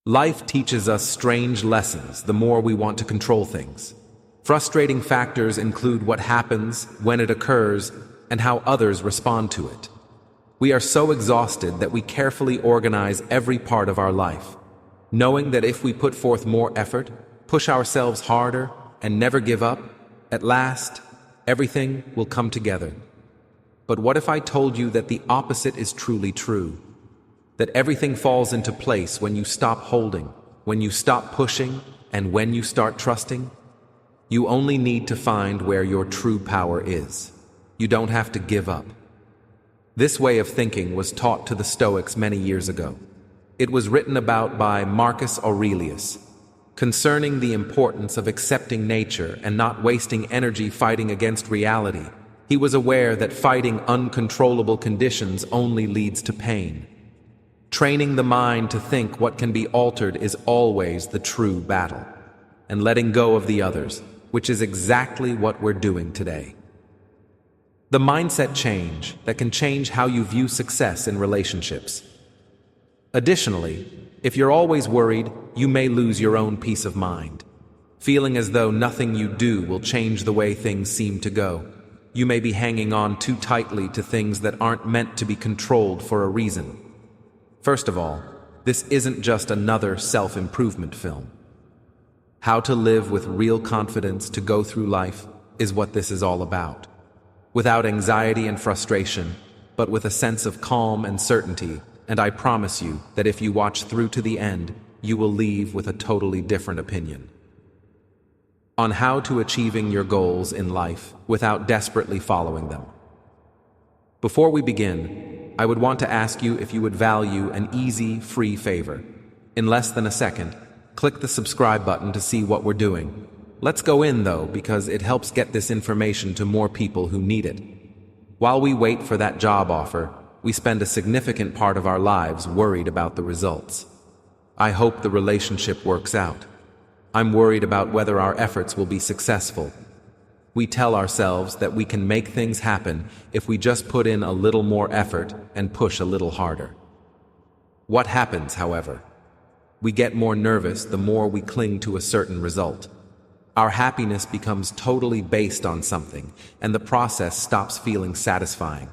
Life teaches us strange lessons the more we want to control things. Frustrating factors include what happens, when it occurs, and how others respond to it. We are so exhausted that we carefully organize every part of our life, knowing that if we put forth more effort, push ourselves harder, and never give up, at last, everything will come together. But what if I told you that the opposite is truly true? That everything falls into place when you stop holding, when you stop pushing, and when you start trusting? You only need to find where your true power is. You don't have to give up. This way of thinking was taught to the Stoics many years ago. It was written about by Marcus Aurelius, concerning the importance of accepting nature and not wasting energy fighting against reality. He was aware that fighting uncontrollable conditions only leads to pain. Training the mind to think what can be altered is always the true battle, and letting go of the others, which is exactly what we're doing today. The mindset change that can change how you view success in relationships. Additionally, if you're always worried, you may lose your own peace of mind. Feeling as though nothing you do will change the way things seem to go. You may be hanging on too tightly to things that aren't meant to be controlled for a reason. First of all, this isn't just another self-improvement film. How to live with real confidence to go through life is what this is all about. Without anxiety and frustration, but with a sense of calm and certainty, and I promise you that if you watch through to the end, you will leave with a totally different opinion. On how to achieving your goals in life without desperately following them. Before we begin, I would want to ask you if you would value an easy, free favor. In less than a second, click the subscribe button to see what we're doing. Let's go in though, because it helps get this information to more people who need it. While we wait for that job offer, we spend a significant part of our lives worried about the results. I hope the relationship works out. I'm worried about whether our efforts will be successful. We tell ourselves that we can make things happen if we just put in a little more effort and push a little harder. What happens, however? We get more nervous the more we cling to a certain result. Our happiness becomes totally based on something, and the process stops feeling satisfying.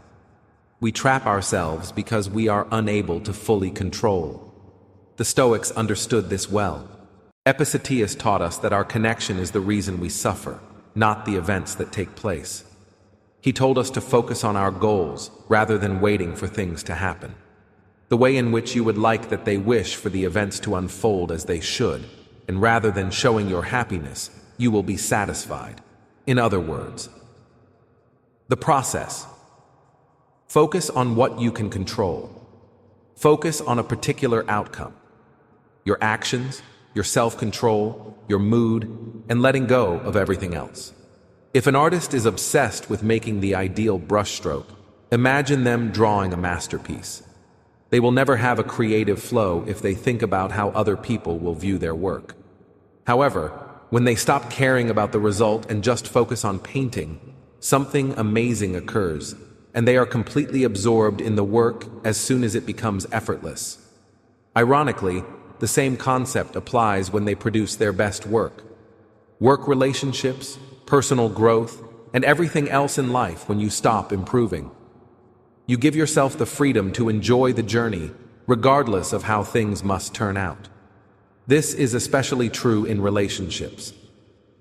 We trap ourselves because we are unable to fully control. The Stoics understood this well. Epictetus taught us that our connection is the reason we suffer, not the events that take place. He told us to focus on our goals rather than waiting for things to happen. The way in which you would like that they wish for the events to unfold as they should, and rather than showing your happiness, you will be satisfied. In other words, the process. Focus on what you can control. Focus on a particular outcome. Your actions, your self-control, your mood, and letting go of everything else. If an artist is obsessed with making the ideal brushstroke, imagine them drawing a masterpiece. They will never have a creative flow if they think about how other people will view their work. However, when they stop caring about the result and just focus on painting, something amazing occurs, and they are completely absorbed in the work as soon as it becomes effortless. Ironically, the same concept applies when they produce their best work. Work relationships, personal growth, and everything else in life when you stop improving. You give yourself the freedom to enjoy the journey, regardless of how things must turn out. This is especially true in relationships.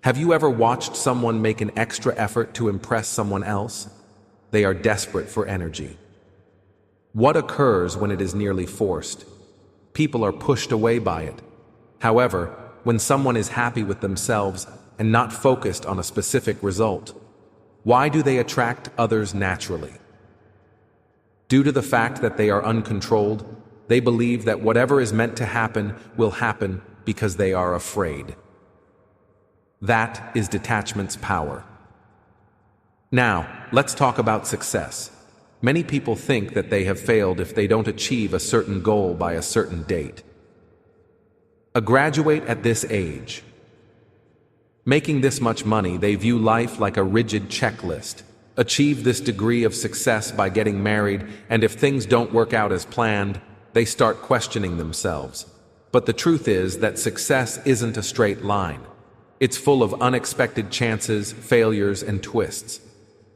Have you ever watched someone make an extra effort to impress someone else? They are desperate for energy. What occurs when it is nearly forced? People are pushed away by it. However, when someone is happy with themselves and not focused on a specific result, why do they attract others naturally? Due to the fact that they are uncontrolled, they believe that whatever is meant to happen will happen because they are afraid. That is detachment's power. Now, let's talk about success. Many people think that they have failed if they don't achieve a certain goal by a certain date. A graduate at this age. Making this much money, they view life like a rigid checklist. Achieve this degree of success by getting married, and if things don't work out as planned, they start questioning themselves. But the truth is that success isn't a straight line. It's full of unexpected chances, failures, and twists.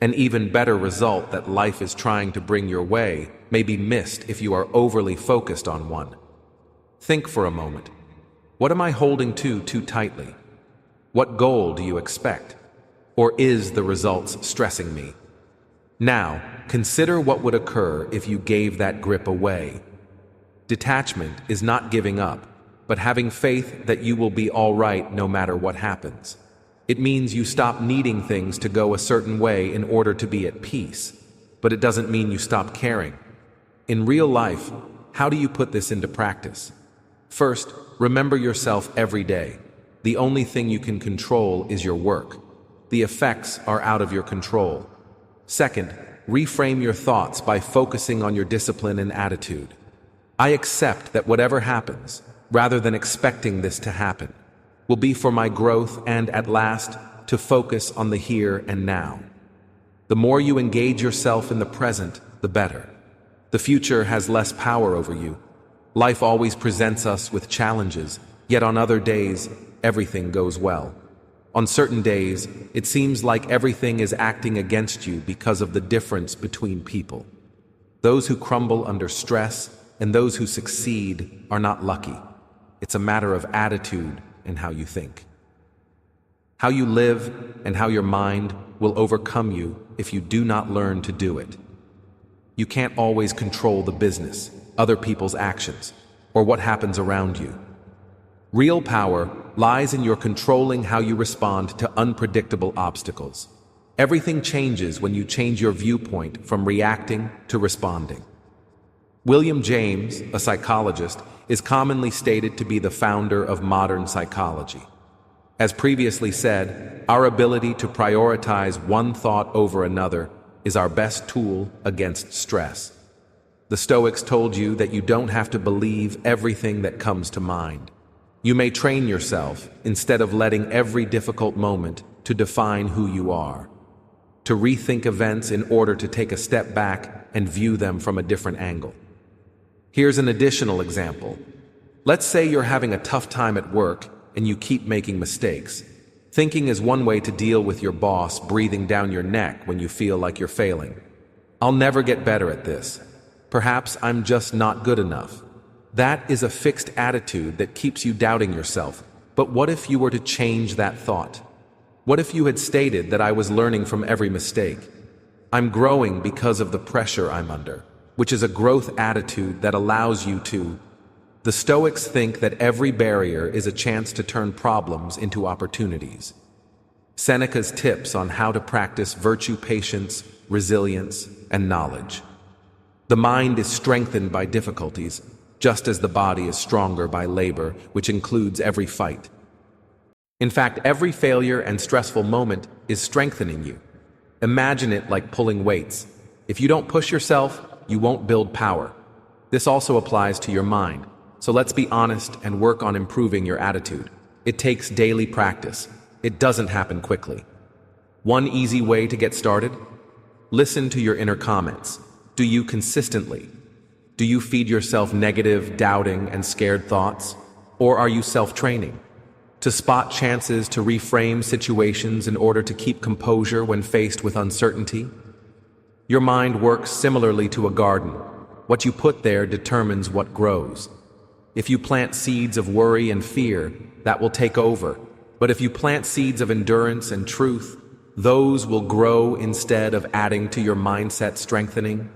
An even better result that life is trying to bring your way may be missed if you are overly focused on one. Think for a moment. What am I holding to too tightly? What goal do you expect? Or is the results stressing me? Now, consider what would occur if you gave that grip away. Detachment is not giving up, but having faith that you will be all right no matter what happens. It means you stop needing things to go a certain way in order to be at peace, but it doesn't mean you stop caring. In real life, how do you put this into practice? First, remember yourself every day. The only thing you can control is your work. The effects are out of your control. Second, reframe your thoughts by focusing on your discipline and attitude. I accept that whatever happens, rather than expecting this to happen, will be for my growth and, at last, to focus on the here and now. The more you engage yourself in the present, the better. The future has less power over you. Life always presents us with challenges, yet on other days, everything goes well. On certain days, it seems like everything is acting against you because of the difference between people. Those who crumble under stress and those who succeed are not lucky. It's a matter of attitude and how you think. How you live and how your mind will overcome you if you do not learn to do it. You can't always control the business, other people's actions, or what happens around you. Real power lies in your controlling how you respond to unpredictable obstacles. Everything changes when you change your viewpoint from reacting to responding. William James, a psychologist, is commonly stated to be the founder of modern psychology. As previously said, our ability to prioritize one thought over another is our best tool against stress. The Stoics told you that you don't have to believe everything that comes to mind. You may train yourself, instead of letting every difficult moment to define who you are, to rethink events in order to take a step back and view them from a different angle. Here's an additional example. Let's say you're having a tough time at work and you keep making mistakes. Thinking is one way to deal with your boss breathing down your neck when you feel like you're failing. I'll never get better at this. Perhaps I'm just not good enough. That is a fixed attitude that keeps you doubting yourself. But what if you were to change that thought? What if you had stated that I was learning from every mistake? I'm growing because of the pressure I'm under, which is a growth attitude that allows you to. The Stoics think that every barrier is a chance to turn problems into opportunities. Seneca's tips on how to practice virtue, patience, resilience, and knowledge. The mind is strengthened by difficulties, just as the body is stronger by labor, which includes every fight. In fact, every failure and stressful moment is strengthening you. Imagine it like pulling weights. If you don't push yourself, you won't build power. This also applies to your mind. So let's be honest and work on improving your attitude. It takes daily practice. It doesn't happen quickly. One easy way to get started? Listen to your inner comments. Do you consistently? Do you feed yourself negative, doubting, and scared thoughts? Or are you self-training? To spot chances to reframe situations in order to keep composure when faced with uncertainty? Your mind works similarly to a garden. What you put there determines what grows. If you plant seeds of worry and fear, that will take over. But if you plant seeds of endurance and truth, those will grow instead of adding to your mindset strengthening.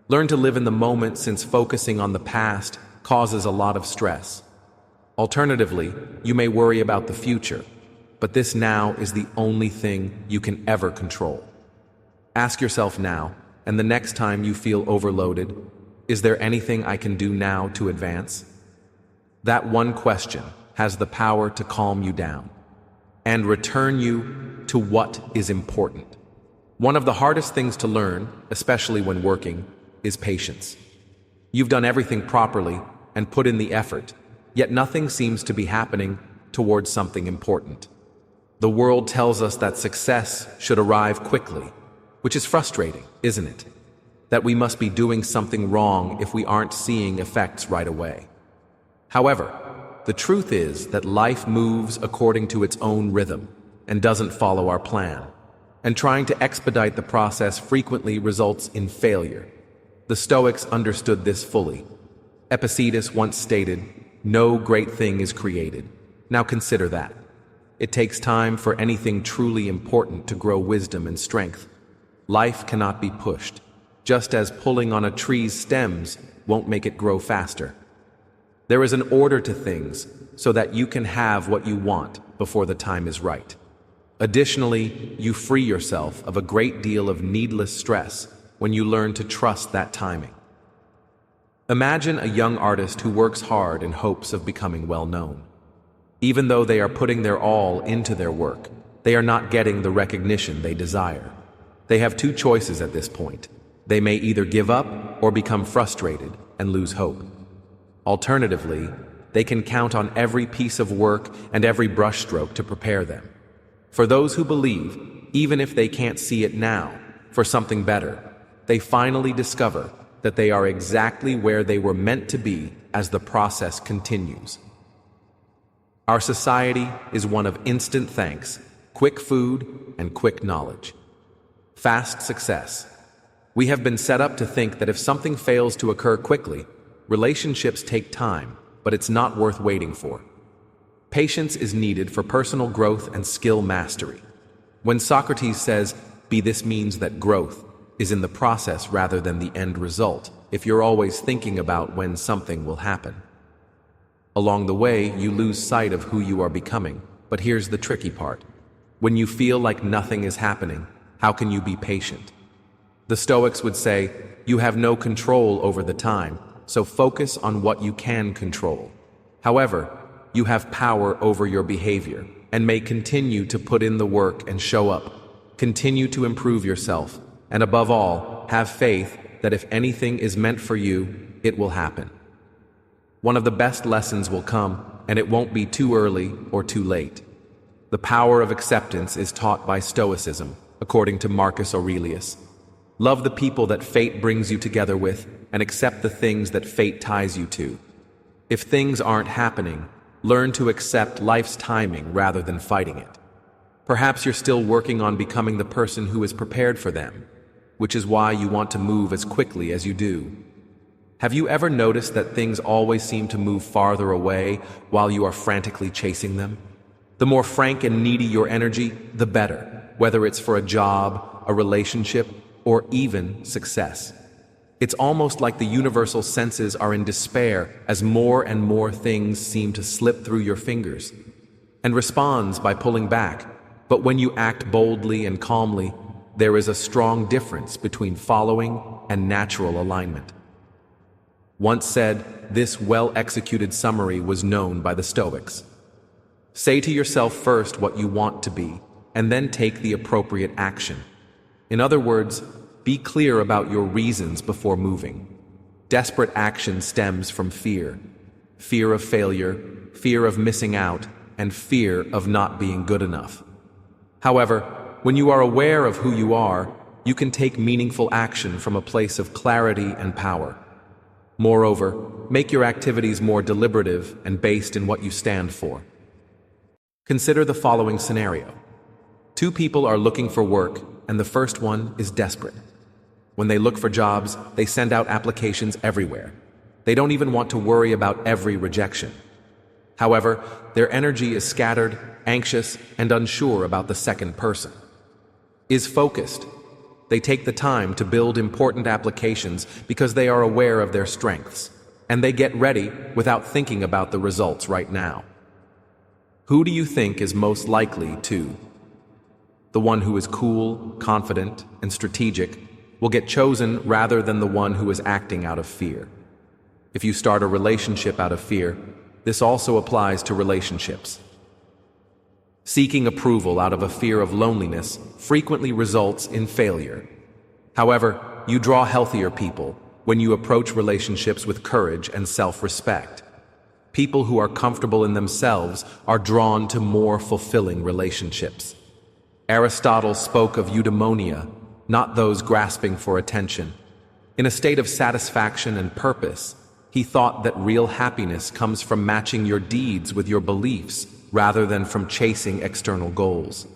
Learn to live in the moment, since focusing on the past causes a lot of stress. Alternatively, you may worry about the future, but this now is the only thing you can ever control. Ask yourself now, and the next time you feel overloaded, is there anything I can do now to advance? That one question has the power to calm you down and return you to what is important. One of the hardest things to learn, especially when working, is patience. You've done everything properly and put in the effort, yet nothing seems to be happening towards something important. The world tells us that success should arrive quickly, which is frustrating, isn't it? That we must be doing something wrong if we aren't seeing effects right away. However, the truth is that life moves according to its own rhythm and doesn't follow our plan, and trying to expedite the process frequently results in failure. The Stoics understood this fully. Epictetus once stated, "No great thing is created." Now consider that. It takes time for anything truly important to grow wisdom and strength. Life cannot be pushed, just as pulling on a tree's stems won't make it grow faster. There is an order to things so that you can have what you want before the time is right. Additionally, you free yourself of a great deal of needless stress when you learn to trust that timing. Imagine a young artist who works hard in hopes of becoming well known. Even though they are putting their all into their work, they are not getting the recognition they desire. They have two choices at this point. They may either give up or become frustrated and lose hope. Alternatively, they can count on every piece of work and every brushstroke to prepare them. For those who believe, even if they can't see it now, for something better, they finally discover that they are exactly where they were meant to be as the process continues. Our society is one of instant thanks, quick food, and quick knowledge. Fast success. We have been set up to think that if something fails to occur quickly, relationships take time, but it's not worth waiting for. Patience is needed for personal growth and skill mastery. When Socrates says, "Be this means that growth is in the process rather than the end result," if you're always thinking about when something will happen. Along the way, you lose sight of who you are becoming, but here's the tricky part. When you feel like nothing is happening, how can you be patient? The Stoics would say, you have no control over the time, so focus on what you can control. However, you have power over your behavior and may continue to put in the work and show up. Continue to improve yourself, and above all, have faith that if anything is meant for you, it will happen. One of the best lessons will come, and it won't be too early or too late. The power of acceptance is taught by Stoicism, according to Marcus Aurelius. Love the people that fate brings you together with, and accept the things that fate ties you to. If things aren't happening, learn to accept life's timing rather than fighting it. Perhaps you're still working on becoming the person who is prepared for them, which is why you want to move as quickly as you do. Have you ever noticed that things always seem to move farther away while you are frantically chasing them? The more frank and needy your energy, the better, whether it's for a job, a relationship, or even success. It's almost like the universal senses are in despair as more and more things seem to slip through your fingers, and responds by pulling back. But when you act boldly and calmly, there is a strong difference between following and natural alignment. Once said, this well-executed summary was known by the Stoics. Say to yourself first what you want to be, and then take the appropriate action. In other words, be clear about your reasons before moving. Desperate action stems from fear. Fear of failure, fear of missing out, and fear of not being good enough. However, when you are aware of who you are, you can take meaningful action from a place of clarity and power. Moreover, make your activities more deliberative and based in what you stand for. Consider the following scenario. Two people are looking for work, and the first one is desperate. When they look for jobs, they send out applications everywhere. They don't even want to worry about every rejection. However, their energy is scattered, anxious, and unsure about the second person. Is focused. They take the time to build important applications because they are aware of their strengths, and they get ready without thinking about the results right now. Who do you think is most likely to? The one who is cool, confident, and strategic will get chosen rather than the one who is acting out of fear. If you start a relationship out of fear, this also applies to relationships. Seeking approval out of a fear of loneliness frequently results in failure. However, you draw healthier people when you approach relationships with courage and self-respect. People who are comfortable in themselves are drawn to more fulfilling relationships. Aristotle spoke of eudaimonia, not those grasping for attention. In a state of satisfaction and purpose, He thought that real happiness comes from matching your deeds with your beliefs rather than from chasing external goals.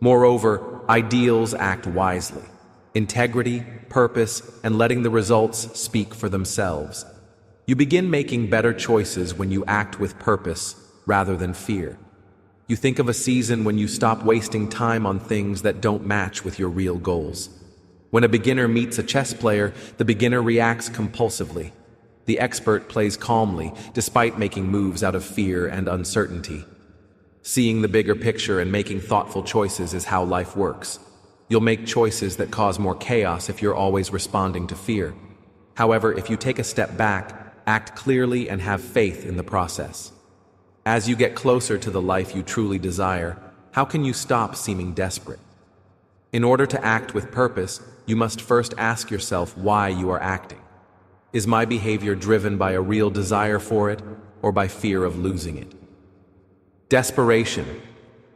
Moreover, ideals act wisely. Integrity, purpose, and letting the results speak for themselves. You begin making better choices when you act with purpose rather than fear. You think of a season when you stop wasting time on things that don't match with your real goals. When a beginner meets a chess player, the beginner reacts compulsively. The expert plays calmly, despite making moves out of fear and uncertainty. Seeing the bigger picture and making thoughtful choices is how life works. You'll make choices that cause more chaos if you're always responding to fear. However, if you take a step back, act clearly and have faith in the process. As you get closer to the life you truly desire, how can you stop seeming desperate? In order to act with purpose, you must first ask yourself why you are acting. Is my behavior driven by a real desire for it, or by fear of losing it? Desperation.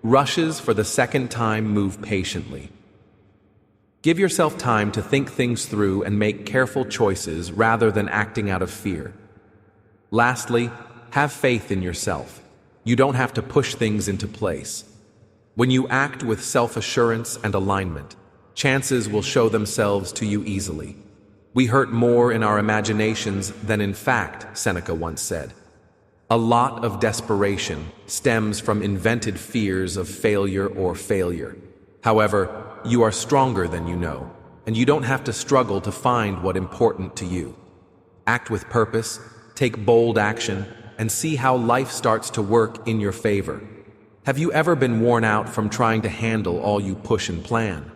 Rushes for the second time move patiently. Give yourself time to think things through and make careful choices rather than acting out of fear. Lastly, have faith in yourself. You don't have to push things into place. When you act with self-assurance and alignment, chances will show themselves to you easily. We hurt more in our imaginations than in fact, Seneca once said. A lot of desperation stems from invented fears of failure or failure. However, you are stronger than you know, and you don't have to struggle to find what's important to you. Act with purpose, take bold action, and see how life starts to work in your favor. Have you ever been worn out from trying to handle all you push and plan?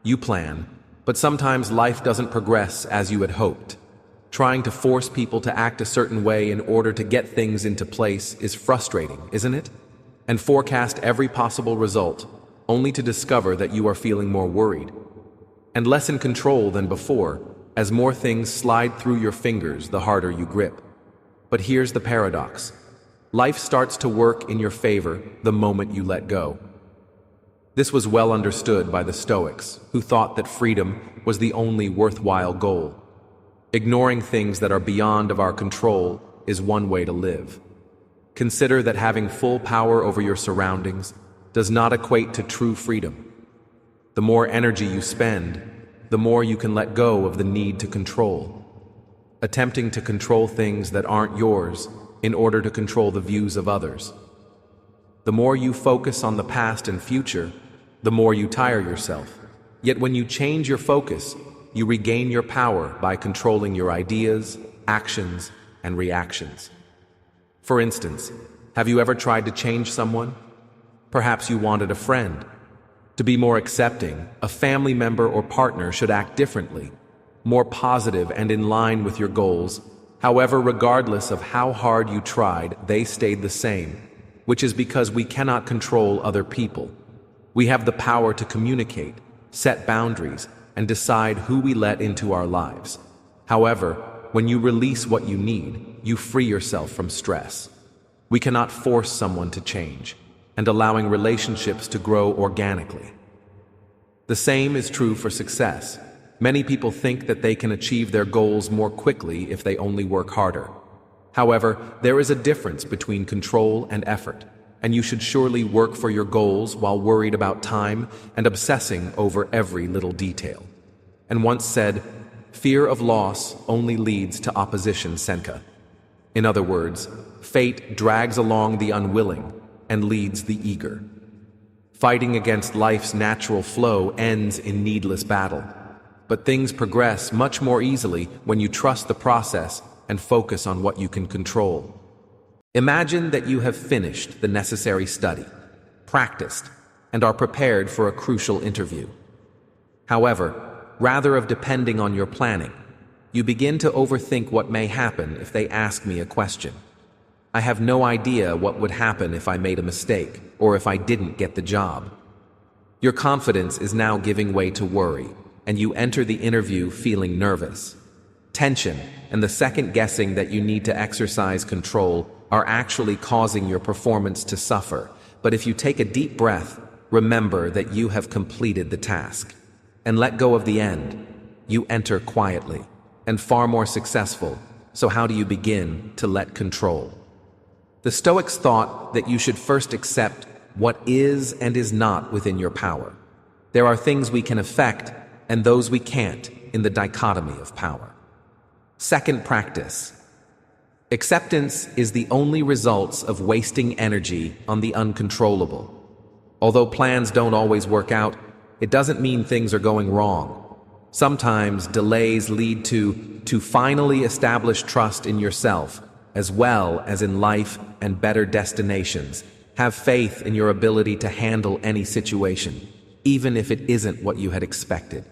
You plan, but sometimes life doesn't progress as you had hoped. Trying to force people to act a certain way in order to get things into place is frustrating, isn't it? And forecast every possible result, only to discover that you are feeling more worried and less in control than before. As more things slide through your fingers, the harder you grip. But here's the paradox. Life starts to work in your favor the moment you let go. This was well understood by the Stoics, who thought that freedom was the only worthwhile goal. Ignoring things that are beyond of our control is one way to live. Consider that having full power over your surroundings does not equate to true freedom. The more energy you spend, the more you can let go of the need to control. Attempting to control things that aren't yours in order to control the views of others. The more you focus on the past and future, the more you tire yourself. Yet when you change your focus, you regain your power by controlling your ideas, actions, and reactions. For instance, have you ever tried to change someone? Perhaps you wanted a friend. To be more accepting, a family member or partner should act differently, more positive and in line with your goals. However, regardless of how hard you tried, they stayed the same, which is because we cannot control other people. We have the power to communicate, set boundaries, and decide who we let into our lives. However, when you release what you need, you free yourself from stress. We cannot force someone to change, and allowing relationships to grow organically. The same is true for success. Many people think that they can achieve their goals more quickly if they only work harder. However, there is a difference between control and effort, and you should surely work for your goals while worried about time and obsessing over every little detail. And once said, fear of loss only leads to opposition, Seneca. In other words, fate drags along the unwilling and leads the eager. Fighting against life's natural flow ends in needless battle. But things progress much more easily when you trust the process and focus on what you can control. Imagine that you have finished the necessary study, practiced, and are prepared for a crucial interview. However, rather of depending on your planning, you begin to overthink what may happen if they ask me a question. I have no idea what would happen if I made a mistake or if I didn't get the job. Your confidence is now giving way to worry, and you enter the interview feeling nervous. Tension and the second guessing that you need to exercise control are actually causing your performance to suffer. But if you take a deep breath, remember that you have completed the task, and let go of the end. You enter quietly, and far more successful, So how do you begin to let control? The Stoics thought that you should first accept what is and is not within your power. There are things we can affect and those we can't in the dichotomy of power. Second practice. Acceptance is the only results of wasting energy on the uncontrollable. Although plans don't always work out, it doesn't mean things are going wrong. Sometimes delays lead to finally establish trust in yourself, as well as in life and better destinations. Have faith in your ability to handle any situation, even if it isn't what you had expected.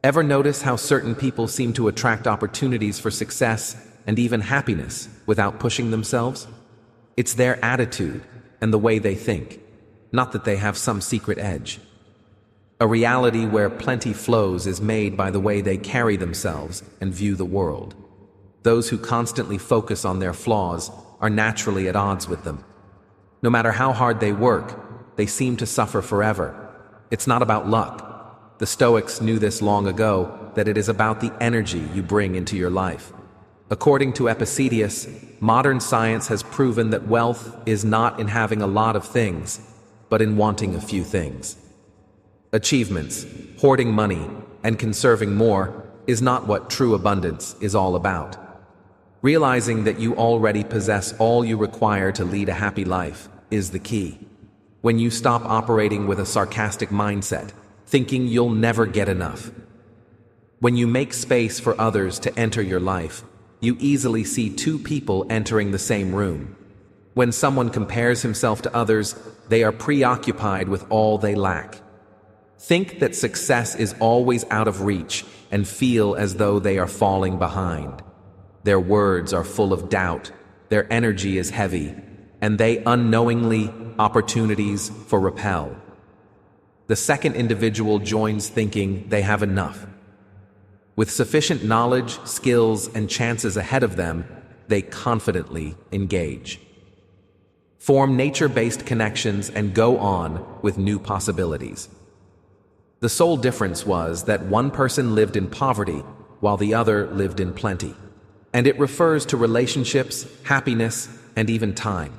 Ever notice how certain people seem to attract opportunities for success and even happiness without pushing themselves? It's their attitude and the way they think, not that they have some secret edge. A reality where plenty flows is made by the way they carry themselves and view the world. Those who constantly focus on their flaws are naturally at odds with them. No matter how hard they work, they seem to suffer forever. It's not about luck. The Stoics knew this long ago, that it is about the energy you bring into your life. According to Epictetus, modern science has proven that wealth is not in having a lot of things, but in wanting a few things. Achievements, hoarding money, and conserving more is not what true abundance is all about. Realizing that you already possess all you require to lead a happy life is the key. When you stop operating with a sarcastic mindset, thinking you'll never get enough. When you make space for others to enter your life, you easily see two people entering the same room. When someone compares himself to others, they are preoccupied with all they lack. Think that success is always out of reach and feel as though they are falling behind. Their words are full of doubt, their energy is heavy, and they unknowingly opportunities for repel. The second individual joins thinking they have enough. With sufficient knowledge, skills, and chances ahead of them, they confidently engage. Form nature-based connections and go on with new possibilities. The sole difference was that one person lived in poverty while the other lived in plenty. And it refers to relationships, happiness, and even time.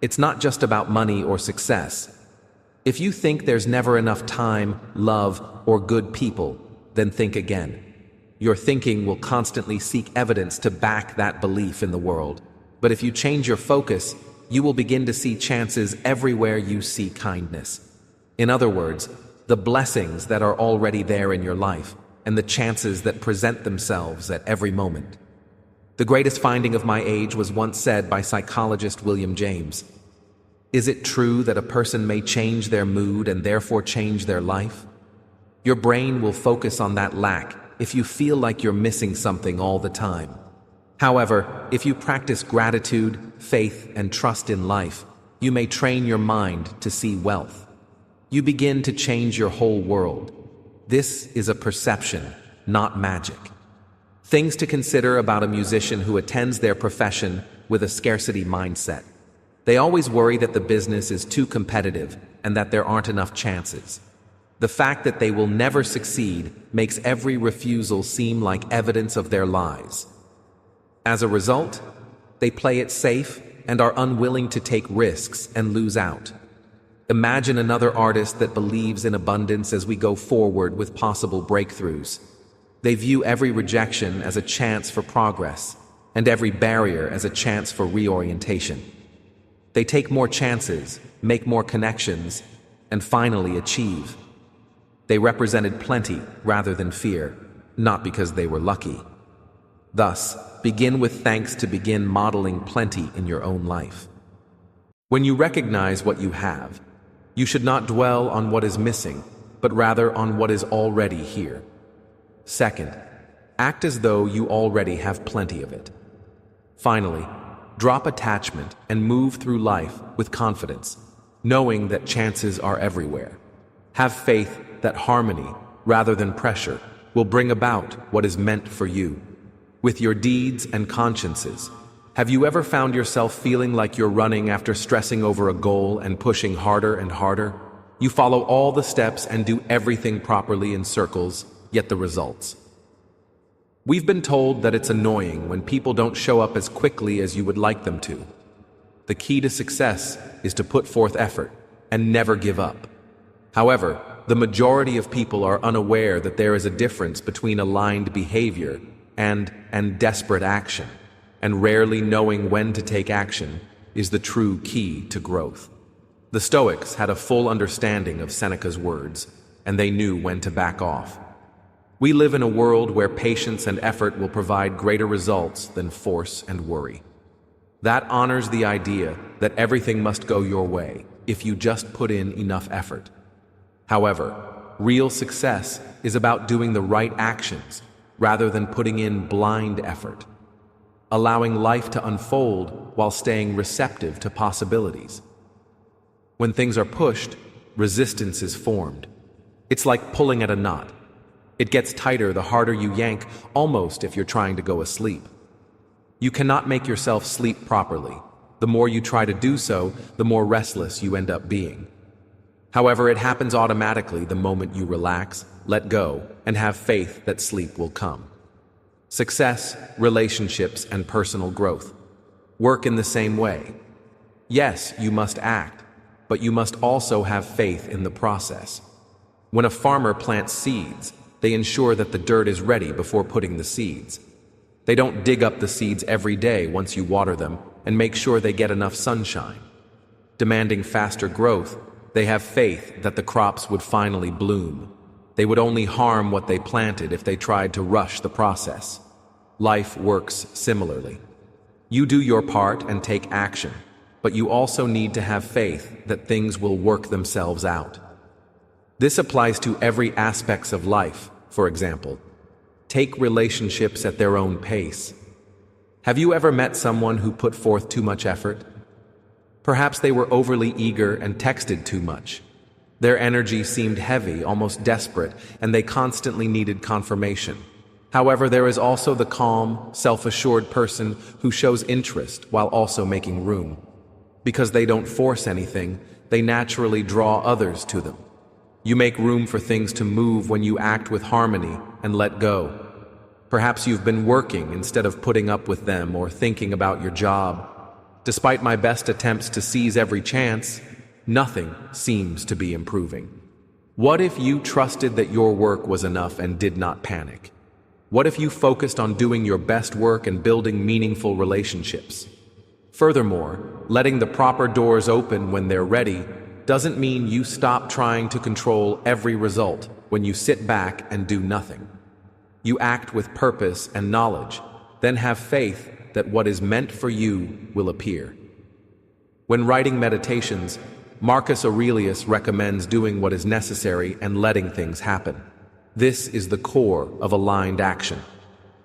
It's not just about money or success. If you think there's never enough time, love, or good people, then think again. Your thinking will constantly seek evidence to back that belief in the world. But if you change your focus, you will begin to see chances everywhere you see kindness. In other words, the blessings that are already there in your life, and the chances that present themselves at every moment. The greatest finding of my age was once said by psychologist William James. Is it true that a person may change their mood and therefore change their life? Your brain will focus on that lack if you feel like you're missing something all the time. However, if you practice gratitude, faith, and trust in life, you may train your mind to see wealth. You begin to change your whole world. This is a perception, not magic. Things to consider about a musician who attends their profession with a scarcity mindset. They always worry that the business is too competitive and that there aren't enough chances. The fact that they will never succeed makes every refusal seem like evidence of their lies. As a result, they play it safe and are unwilling to take risks and lose out. Imagine another artist that believes in abundance as we go forward with possible breakthroughs. They view every rejection as a chance for progress, and every barrier as a chance for reorientation. They take more chances, make more connections, and finally achieve. They represented plenty rather than fear, not because they were lucky. Thus, begin with thanks to begin modeling plenty in your own life. When you recognize what you have, you should not dwell on what is missing, but rather on what is already here. Second, act as though you already have plenty of it. Finally, drop attachment and move through life with confidence, knowing that chances are everywhere. Have faith that harmony, rather than pressure, will bring about what is meant for you. With your deeds and consciences, have you ever found yourself feeling like you're running after stressing over a goal and pushing harder and harder? You follow all the steps and do everything properly in circles, yet the results. We've been told that it's annoying when people don't show up as quickly as you would like them to. The key to success is to put forth effort and never give up. However, the majority of people are unaware that there is a difference between aligned behavior and desperate action, and rarely knowing when to take action is the true key to growth. The Stoics had a full understanding of Seneca's words, and they knew when to back off. We live in a world where patience and effort will provide greater results than force and worry. That honors the idea that everything must go your way if you just put in enough effort. However, real success is about doing the right actions rather than putting in blind effort, allowing life to unfold while staying receptive to possibilities. When things are pushed, resistance is formed. It's like pulling at a knot. It gets tighter the harder you yank, almost if you're trying to go asleep. You cannot make yourself sleep properly. The more you try to do so, the more restless you end up being. However, it happens automatically the moment you relax, let go, and have faith that sleep will come. Success, relationships, and personal growth work in the same way. Yes, you must act, but you must also have faith in the process. When a farmer plants seeds, they ensure that the dirt is ready before putting the seeds. They don't dig up the seeds every day once you water them and make sure they get enough sunshine. Demanding faster growth, they have faith that the crops would finally bloom. They would only harm what they planted if they tried to rush the process. Life works similarly. You do your part and take action, but you also need to have faith that things will work themselves out. This applies to every aspect of life. For example, take relationships at their own pace. Have you ever met someone who put forth too much effort? Perhaps they were overly eager and texted too much. Their energy seemed heavy, almost desperate, and they constantly needed confirmation. However, there is also the calm, self-assured person who shows interest while also making room. Because they don't force anything, they naturally draw others to them. You make room for things to move when you act with harmony and let go. Perhaps you've been working instead of putting up with them or thinking about your job. Despite my best attempts to seize every chance, nothing seems to be improving. What if you trusted that your work was enough and did not panic? What if you focused on doing your best work and building meaningful relationships? Furthermore, letting the proper doors open when they're ready doesn't mean you stop trying to control every result when you sit back and do nothing. You act with purpose and knowledge, then have faith that what is meant for you will appear. When writing meditations, Marcus Aurelius recommends doing what is necessary and letting things happen. This is the core of aligned action.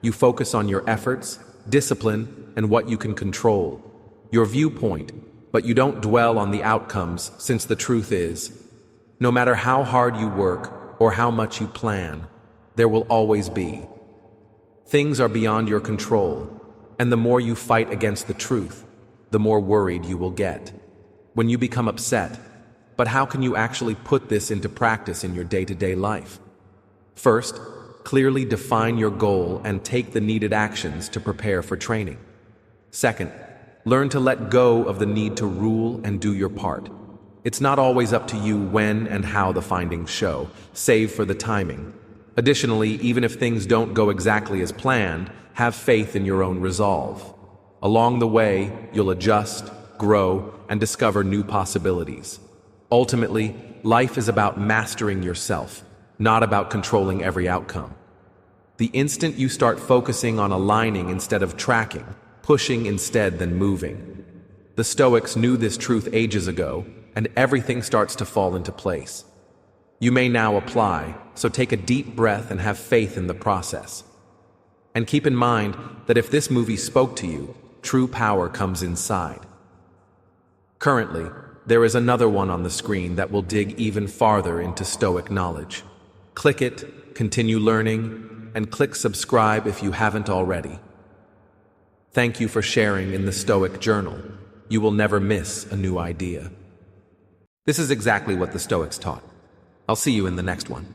You focus on your efforts, discipline, and what you can control, your viewpoint, but you don't dwell on the outcomes, since the truth is, no matter how hard you work or how much you plan, there will always be. Things are beyond your control, and the more you fight against the truth, the more worried you will get. When you become upset, but how can you actually put this into practice in your day-to-day life? First, clearly define your goal and take the needed actions to prepare for training. Second, learn to let go of the need to rule and do your part. It's not always up to you when and how the findings show, save for the timing. Additionally, even if things don't go exactly as planned, have faith in your own resolve. Along the way, you'll adjust, grow, and discover new possibilities. Ultimately, life is about mastering yourself, not about controlling every outcome. The instant you start focusing on aligning instead of tracking, pushing instead than moving. The Stoics knew this truth ages ago, and everything starts to fall into place. You may now apply, so take a deep breath and have faith in the process. And keep in mind that if this movie spoke to you, true power comes inside. Currently, there is another one on the screen that will dig even farther into Stoic knowledge. Click it, continue learning, and click subscribe if you haven't already. Thank you for sharing in the Stoic Journal. You will never miss a new idea. This is exactly what the Stoics taught. I'll see you in the next one.